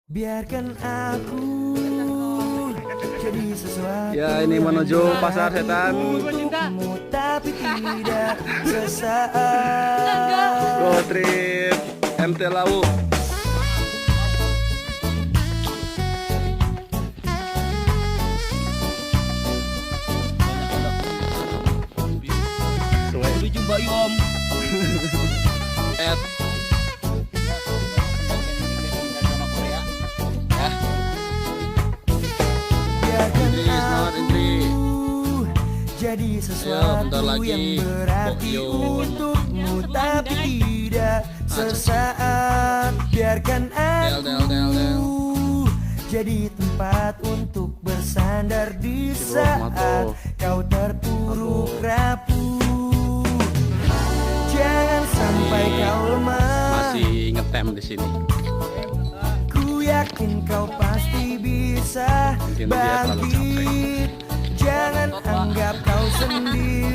Biarkan aku jadi sesuatu. Ya, ini menuju pasar setan. Untukmu, tapi tidak sesaat. Road trip MT Lawu. Menuju Bayom. At Biarkan Indri, semangat Indri. jadi Ayo, sesuatu bentar lagi. yang berarti Bokyun. untukmu, tapi tidak sesaat. Biarkan Del. aku jadi tempat untuk bersandar di Si bro, saat mato. kau terpuruk rapuh. Jangan sampai kau lemah. Masih ngetem di sini. Ku yakin kau pasti bisa Mungkin dia terlalu bangkit. Jangan anggap kau sendiri.